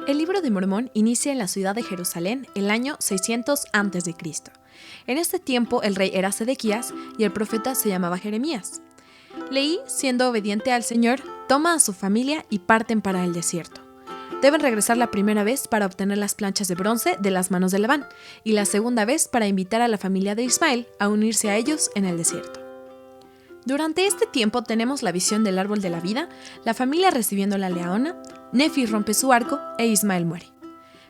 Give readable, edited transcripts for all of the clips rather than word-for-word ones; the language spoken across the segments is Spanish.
El libro de Mormón inicia en la ciudad de Jerusalén el año 600 a.C. En este tiempo el rey era Sedequías y el profeta se llamaba Jeremías. Leí, siendo obediente al Señor, toma a su familia y parten para el desierto. Deben regresar la primera vez para obtener las planchas de bronce de las manos de Labán y la segunda vez para invitar a la familia de Ismael a unirse a ellos en el desierto. Durante este tiempo tenemos la visión del árbol de la vida, la familia recibiendo la leona, Nefi rompe su arco e Ismael muere.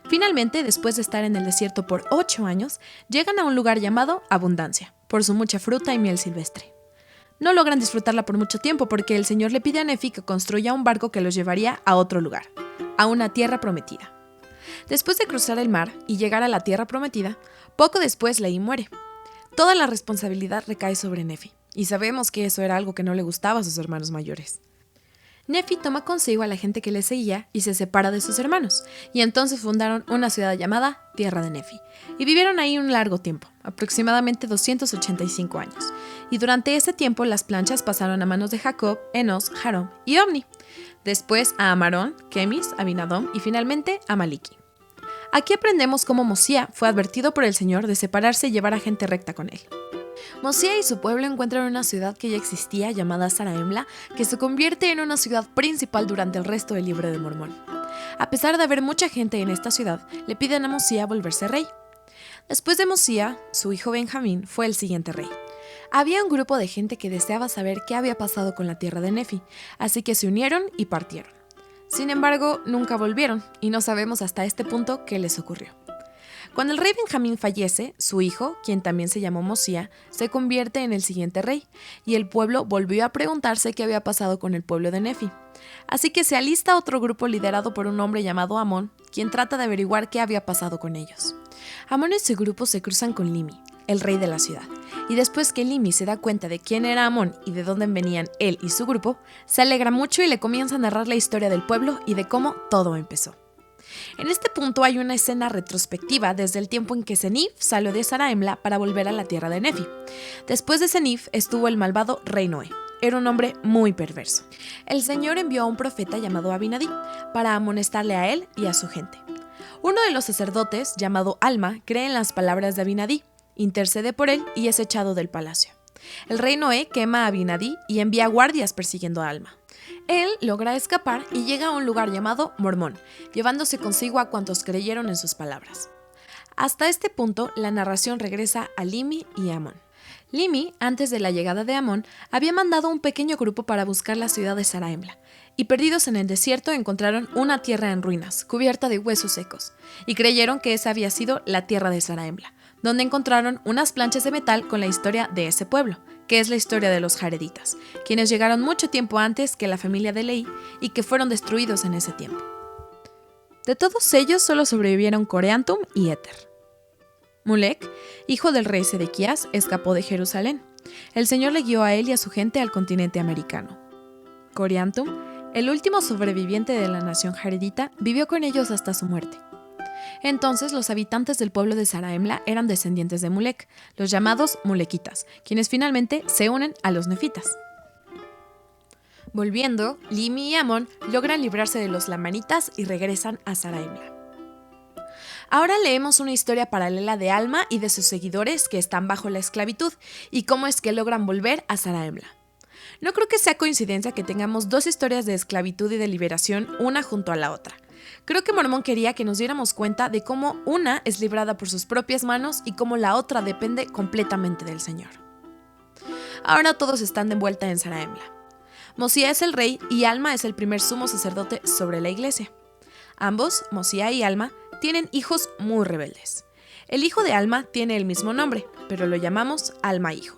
Finalmente, después de estar en el desierto por 8 años, llegan a un lugar llamado Abundancia, por su mucha fruta y miel silvestre. No logran disfrutarla por mucho tiempo porque el Señor le pide a Nefi que construya un barco que los llevaría a otro lugar, a una tierra prometida. Después de cruzar el mar y llegar a la tierra prometida, poco después Lehi muere. Toda la responsabilidad recae sobre Nefi, y sabemos que eso era algo que no le gustaba a sus hermanos mayores. Nefi toma consigo a la gente que le seguía y se separa de sus hermanos, y entonces fundaron una ciudad llamada Tierra de Nefi, y vivieron ahí un largo tiempo, aproximadamente 285 años, y durante ese tiempo las planchas pasaron a manos de Jacob, Enos, Jarón y Omni, después a Amarón, Kemis, Abinadom y finalmente a Maliki. Aquí aprendemos cómo Mosía fue advertido por el Señor de separarse y llevar a gente recta con él. Mosía y su pueblo encuentran una ciudad que ya existía llamada Zarahemla, que se convierte en una ciudad principal durante el resto del libro de Mormón. A pesar de haber mucha gente en esta ciudad, le piden a Mosía volverse rey. Después de Mosía, su hijo Benjamín fue el siguiente rey. Había un grupo de gente que deseaba saber qué había pasado con la tierra de Nefi, así que se unieron y partieron. Sin embargo, nunca volvieron, y no sabemos hasta este punto qué les ocurrió. Cuando el rey Benjamín fallece, su hijo, quien también se llamó Mosía, se convierte en el siguiente rey, y el pueblo volvió a preguntarse qué había pasado con el pueblo de Nefi. Así que se alista otro grupo liderado por un hombre llamado Amón, quien trata de averiguar qué había pasado con ellos. Amón y su grupo se cruzan con Limi, el rey de la ciudad, y después que Limi se da cuenta de quién era Amón y de dónde venían él y su grupo, se alegra mucho y le comienza a narrar la historia del pueblo y de cómo todo empezó. En este punto hay una escena retrospectiva desde el tiempo en que Senif salió de Zarahemla para volver a la tierra de Nefi. Después de Senif estuvo el malvado rey Noé. Era un hombre muy perverso. El Señor envió a un profeta llamado Abinadí para amonestarle a él y a su gente. Uno de los sacerdotes, llamado Alma, cree en las palabras de Abinadí, intercede por él y es echado del palacio. El rey Noé quema a Abinadí y envía guardias persiguiendo a Alma. Él logra escapar y llega a un lugar llamado Mormón, llevándose consigo a cuantos creyeron en sus palabras. Hasta este punto, la narración regresa a Limi y Amón. Limi, antes de la llegada de Amón, había mandado un pequeño grupo para buscar la ciudad de Zarahemla, y perdidos en el desierto encontraron una tierra en ruinas, cubierta de huesos secos, y creyeron que esa había sido la tierra de Zarahemla, donde encontraron unas planchas de metal con la historia de ese pueblo, que es la historia de los jareditas, quienes llegaron mucho tiempo antes que la familia de Lehi y que fueron destruidos en ese tiempo. De todos ellos solo sobrevivieron Coreantum y Éter. Mulek, hijo del rey Sedequías, escapó de Jerusalén. El Señor le guió a él y a su gente al continente americano. Coreantum, el último sobreviviente de la nación jaredita, vivió con ellos hasta su muerte. Entonces los habitantes del pueblo de Zarahemla eran descendientes de Mulek, los llamados Mulequitas, quienes finalmente se unen a los nefitas. Volviendo, Limi y Amón logran librarse de los lamanitas y regresan a Zarahemla. Ahora leemos una historia paralela de Alma y de sus seguidores que están bajo la esclavitud y cómo es que logran volver a Zarahemla. No creo que sea coincidencia que tengamos dos historias de esclavitud y de liberación una junto a la otra. Creo que Mormón quería que nos diéramos cuenta de cómo una es librada por sus propias manos y cómo la otra depende completamente del Señor. Ahora todos están de vuelta en Zarahemla. Mosía es el rey y Alma es el primer sumo sacerdote sobre la iglesia. Ambos, Mosía y Alma, tienen hijos muy rebeldes. El hijo de Alma tiene el mismo nombre, pero lo llamamos Alma hijo.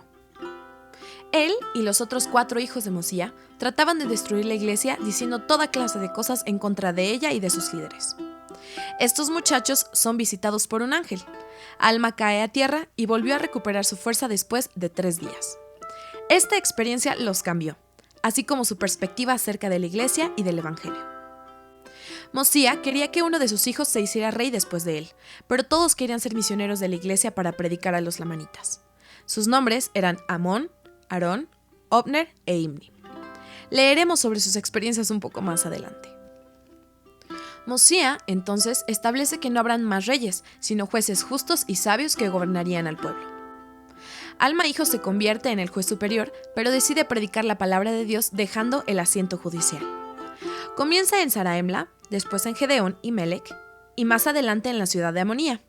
Él y los otros 4 hijos de Mosía trataban de destruir la iglesia diciendo toda clase de cosas en contra de ella y de sus líderes. Estos muchachos son visitados por un ángel. Alma cae a tierra y volvió a recuperar su fuerza después de 3 días. Esta experiencia los cambió, así como su perspectiva acerca de la iglesia y del evangelio. Mosía quería que uno de sus hijos se hiciera rey después de él, pero todos querían ser misioneros de la iglesia para predicar a los lamanitas. Sus nombres eran Amón, Aarón, Obner e Imni. Leeremos sobre sus experiencias un poco más adelante. Mosía, entonces, establece que no habrán más reyes, sino jueces justos y sabios que gobernarían al pueblo. Alma hijo se convierte en el juez superior, pero decide predicar la palabra de Dios dejando el asiento judicial. Comienza en Saraemla, después en Gedeón y Melec, y más adelante en la ciudad de Amonía.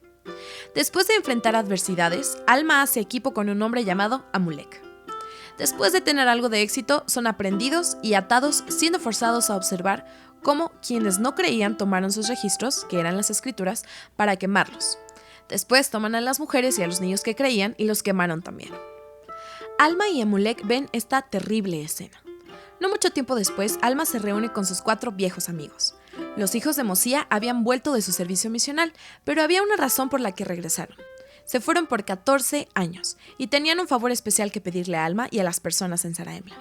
Después de enfrentar adversidades, Alma hace equipo con un hombre llamado Amulek. Después de tener algo de éxito, son aprendidos y atados, siendo forzados a observar cómo quienes no creían tomaron sus registros, que eran las escrituras, para quemarlos. Después toman a las mujeres y a los niños que creían y los quemaron también. Alma y Amulek ven esta terrible escena. No mucho tiempo después, Alma se reúne con sus 4 viejos amigos. Los hijos de Mosía habían vuelto de su servicio misional, pero había una razón por la que regresaron. Se fueron por 14 años y tenían un favor especial que pedirle a Alma y a las personas en Saraemla.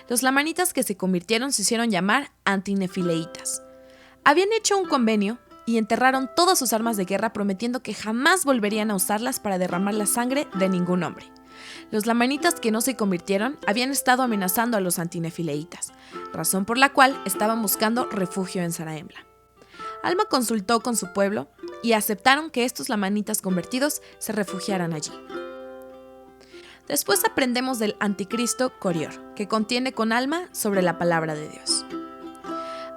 Los lamanitas que se convirtieron se hicieron llamar antinefileitas. Habían hecho un convenio y enterraron todas sus armas de guerra prometiendo que jamás volverían a usarlas para derramar la sangre de ningún hombre. Los lamanitas que no se convirtieron habían estado amenazando a los antinefileitas, razón por la cual estaban buscando refugio en Saraemla. Alma consultó con su pueblo y aceptaron que estos lamanitas convertidos se refugiaran allí. Después aprendemos del anticristo Corior, que contiene con Alma sobre la palabra de Dios.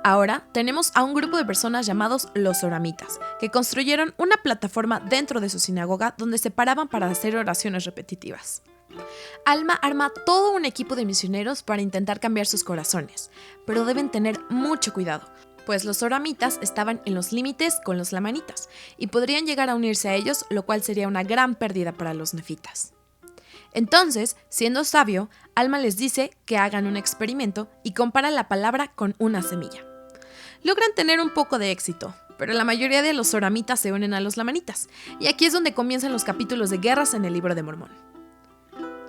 Ahora tenemos a un grupo de personas llamados los oramitas, que construyeron una plataforma dentro de su sinagoga donde se paraban para hacer oraciones repetitivas. Alma arma todo un equipo de misioneros para intentar cambiar sus corazones, pero deben tener mucho cuidado, pues los oramitas estaban en los límites con los lamanitas y podrían llegar a unirse a ellos, lo cual sería una gran pérdida para los nefitas. Entonces, siendo sabio, Alma les dice que hagan un experimento y compara la palabra con una semilla. Logran tener un poco de éxito, pero la mayoría de los oramitas se unen a los lamanitas, y aquí es donde comienzan los capítulos de guerras en el libro de Mormón.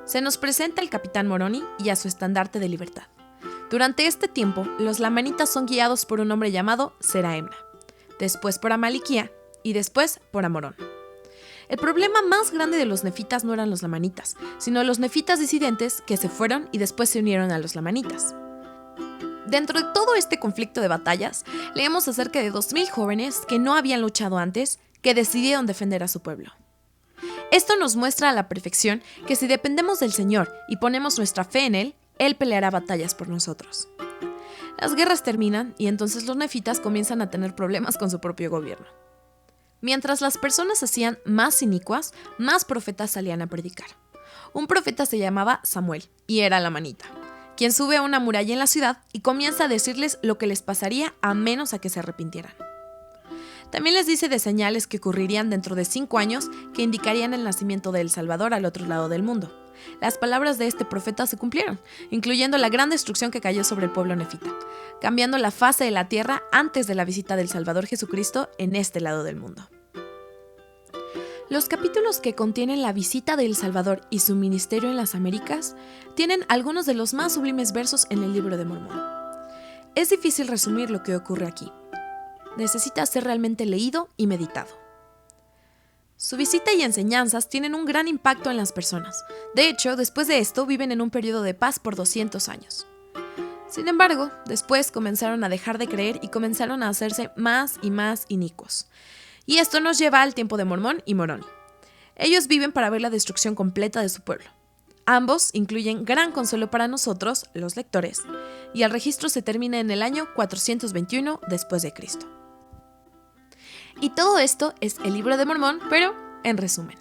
Se nos presenta al capitán Moroni y a su estandarte de libertad. Durante este tiempo, los lamanitas son guiados por un hombre llamado Seraemna, después por Amaliquía y después por Amorón. El problema más grande de los nefitas no eran los lamanitas, sino los nefitas disidentes que se fueron y después se unieron a los lamanitas. Dentro de todo este conflicto de batallas, leemos acerca de 2000 jóvenes que no habían luchado antes, que decidieron defender a su pueblo. Esto nos muestra a la perfección que si dependemos del Señor y ponemos nuestra fe en Él peleará batallas por nosotros. Las guerras terminan y entonces los nefitas comienzan a tener problemas con su propio gobierno. Mientras las personas se hacían más inicuas, más profetas salían a predicar. Un profeta se llamaba Samuel y era lamanita, quien sube a una muralla en la ciudad y comienza a decirles lo que les pasaría a menos a que se arrepintieran. También les dice de señales que ocurrirían dentro de 5 años que indicarían el nacimiento de El Salvador al otro lado del mundo. Las palabras de este profeta se cumplieron, incluyendo la gran destrucción que cayó sobre el pueblo nefita, cambiando la fase de la tierra antes de la visita del Salvador Jesucristo en este lado del mundo. Los capítulos que contienen la visita de El Salvador y su ministerio en las Américas tienen algunos de los más sublimes versos en el libro de Mormón. Es difícil resumir lo que ocurre aquí. Necesita ser realmente leído y meditado. Su visita y enseñanzas tienen un gran impacto en las personas. De hecho, después de esto viven en un periodo de paz por 200 años. Sin embargo, después comenzaron a dejar de creer y comenzaron a hacerse más y más inicuos. Y esto nos lleva al tiempo de Mormón y Moroni. Ellos viven para ver la destrucción completa de su pueblo. Ambos incluyen gran consuelo para nosotros, los lectores, y el registro se termina en el año 421 después de Cristo. Y todo esto es el libro de Mormón, pero en resumen.